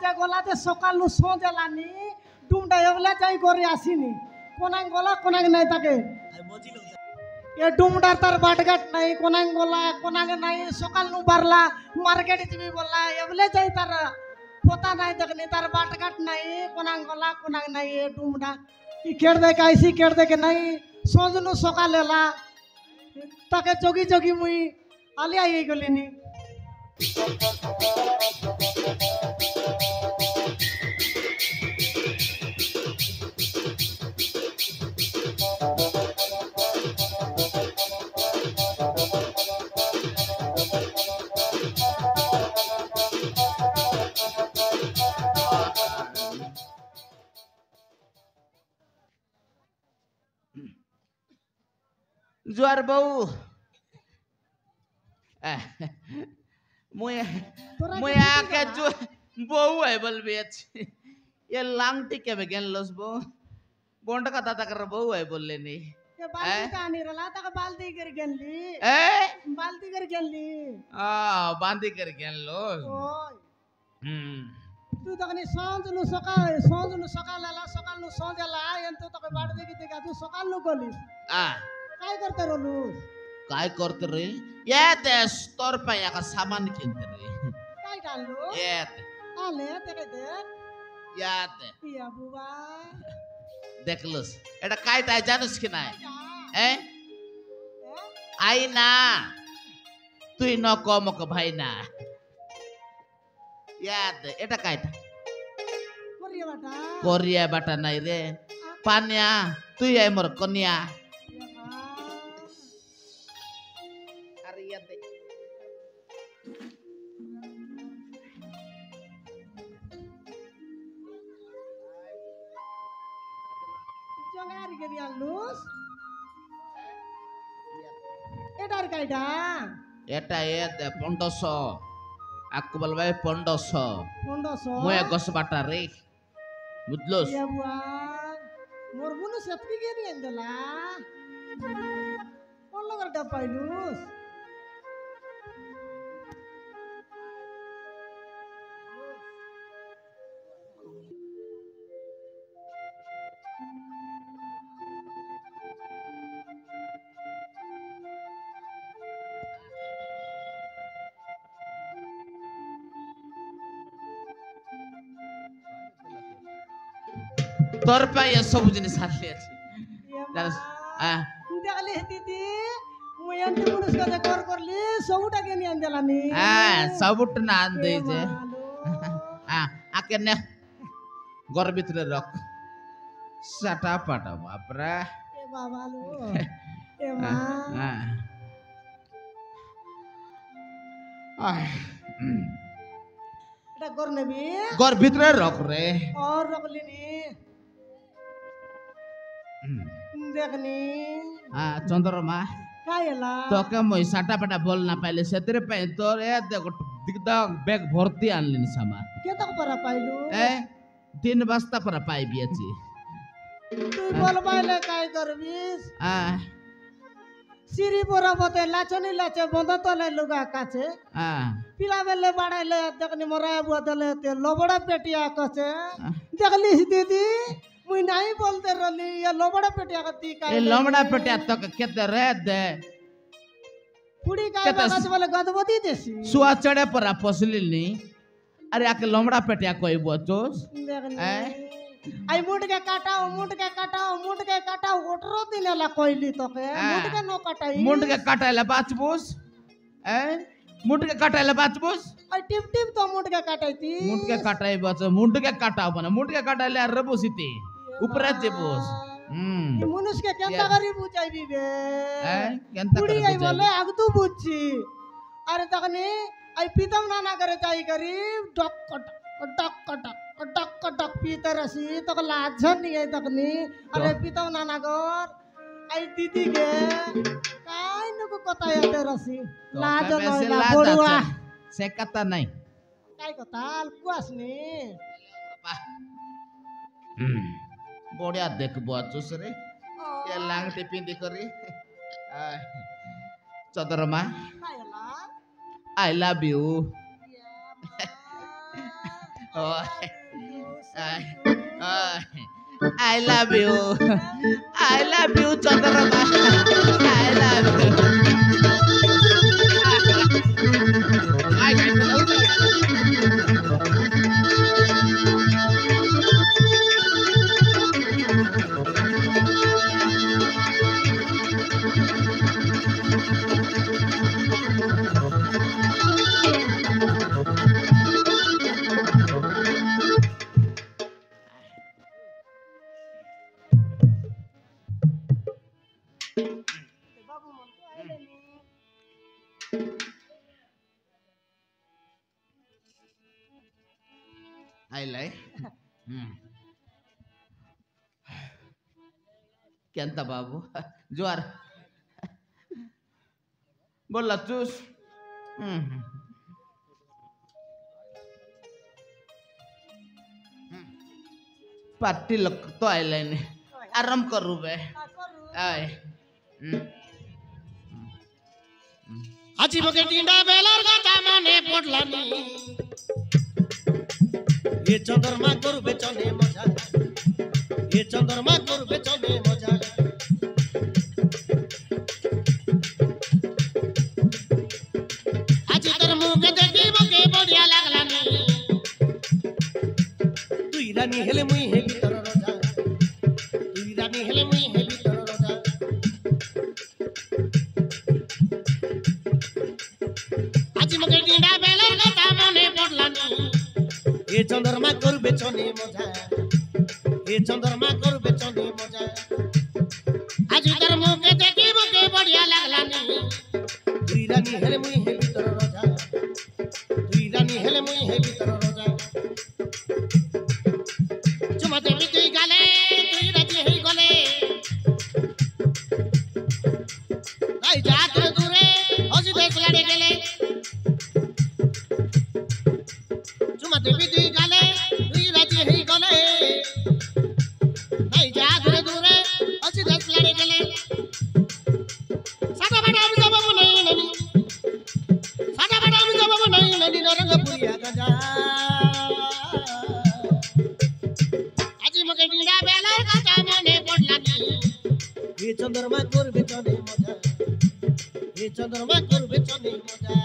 যে গলাতে সকাল সোজেলানি ডুমটা এগুলা যাই করে আসিনি কোনাং গলা কোনাং নাই তাকে এ ডুমডার তার বাটঘাট নাই কোনাং গলা কোনাং নাই সকাল নু বারলা মার্কেট যাবি বললা এগুলা যাই তার পোতা নাই দেখনি তার বাটঘাট নাই কোনাং গলা কোনাং নাই এ ডুমডা ই কেড় দেখে আইসি কেড় দেখে নাই সজনু সকাল এলা তাকে জগি জগি মুই আলিয়া হয়ে গলিনি जुआर बहू मुई आके जो बहू है बोल बेच ये लांगटी के बेगन लस बहू बोंड का दादा कर बहू है बोल लेनी बाल्टी कानी रला तक बाल्टी कर गेली बाल्टी कर गेली बांधी कर गेन लो तू तकनी सांझ नु सकाळ आला सकाळ नु सांझ आला ಎಂತ ತಕ ಬಾಡ ದೇಗಿ ದೇಗ ಅದು ಸಕಾळ नु ಗಲಿ काय करते रोलू काय करते रे ये ते स्टोर पे या का सामान किनते रे काय डाललो ये ते आले ते दे या ते या बुवा देखलस एटा काय ताय जानस की नाही आई ना तू न कमक भाई ना या ते एटा काय ता कोरिया बाटा नाही रे पान्या तू ये मोर कन्या এটা এতে 1500 আকু বলবাই 1500 মুয়ে গস বাটা রে বুঝলস ইয়া বুয়া মোর বুনু সেতকি গেরি এন্দলা কোন লগর ডা পাইলুস তোর পাই সব জিনিস আসলে আছে জানিস দেখলি দিদি মুই এন্টি পুরুষ কাছে কর করলি সবুটা কেনি আনদেলানি সবুট না আন দেই যে আকে নে ঘর ভিতরে রাখ সাটা পাটা বাপরা এ বাবা লো এ মা এটা ঘর নেবি ঘর ভিতরে রাখ রে और रखली नी देखनी चंद्रमा कायला তোকে মই সাটা পাটা বল না পাইলে সেতরে পাই তোর এ দেখো দিকদা ব্যাগ ভর্তি আনলিন সামান কে তক পরা পাইলু 3 বস্তা পরা পাই বিয়েছি তুই বল পাইলে কাই করবিস সিরি পরা বতে লাচনি লাচে বন্ধ তলে লুগা কাছে পিলা বেলে বাড়াইলে দেখনি মরা বদলে তে লবড়া পেটিয়া কাছে দেখলি দিদি মুই নাই বলতে রলি ये लोबड़ा पेटिया कती का ए लोबड़ा पेटिया तो केते रे दे पुड़ी का बात बोले गदबदी देसी सुआ चढ़े पर पसलिनी अरे आके लोबड़ा पेटिया कोई बोचोस आई मुंड के काटाओ ओटरो दिनेला कोइली तो के मुंड के नो काटाई मुंड के काटाइला बाचबुस मुंड के काटाइला बाचबुस आई टिप टिप तो मुंड के काटाईती मुंड के काटाई बच मुंड के काटाओ बना मुंड के काटाइला रबुसिती ऊपर जेबुस मनुष्य के केंता करी बुझाइबी बे केंता पुड़ी आई बोले अगदू बुझी अरे तकनी आई पीतम नाना करे जाई करी डक टक पीते रसी तक लाजन नहीं है तकनी अरे पीतम नाना कर आई दीदी के काय नको कता याते रसी लाजन होइला बडुआ से कता नहीं काय कता कुआसनी बढ़िया देख बुआचुस रे ये लांगटी पिंदी करी चंद्रमा I love you Oh, I love you. I love you, Chandrama. I love you. I like. Kenta babu, juar. Bola tus. Party लग तो आइले ने आराम करू बे आय आजी मगे टिंडा बेलर गाता मने पडलानी ये चंद्रमा करबे चने मजा ये चंद्रमा करबे चने मजा आजी तर मुके देखी मगे बढ़िया लागलानी तुई रानी हेले मुई हे भीतर रजा तुई रानी हेले मुई हे भीतर रजा आजी मगे टिंडा बेलर गाता मने पडलानी ये चंद्रमा करबे चने मजा ये चंद्रमा करबे चने मजा आज तर मुके देखी मुके बढ़िया लागलानी तुई रानी हेले मुई हे भीतर रजा तुई रानी हेले मुई हे भीतर रजा चुमा देवी तुई गाले तुई राजी हे गले आई जात दूरे हसी देश लड़े गेले चुमा देवी तुई गाले तुई राजी हे गले आई जात दूरे हसी देश लड़े गेले सादा बड़ा हम जब नहीं ननी सादा बड़ा हम जब नहीं ननी रंग पुरिया गजा आजी मगे टिंडा बेलर गाता मने पडलानी ये चंद्रमा करबे चने मजा ये चंद्रमा करबे चने मजा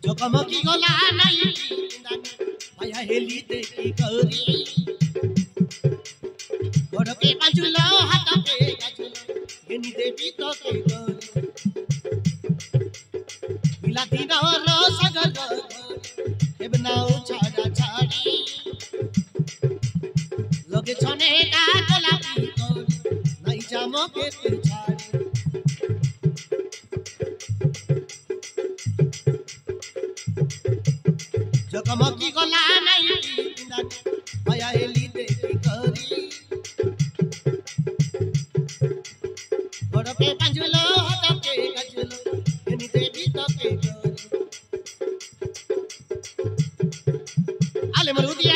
चकमकी गला नहीं भया हेली देखी गौरी गोड़ के बाजुलो हाथ पे गजुलो एनी देवी तो के गौरी बिलाती न रो सगर ए बनाओ छाड़ा छाड़ी लगे छने का गोलापी गौरी नहीं जामो के तू छाड़ी चकमकी गला नहीं भया हेली देखी गौरी गोड़ पे बाजुलो हाथ पे गजुलो एनी देवी तो के गौरी आले मरुदिया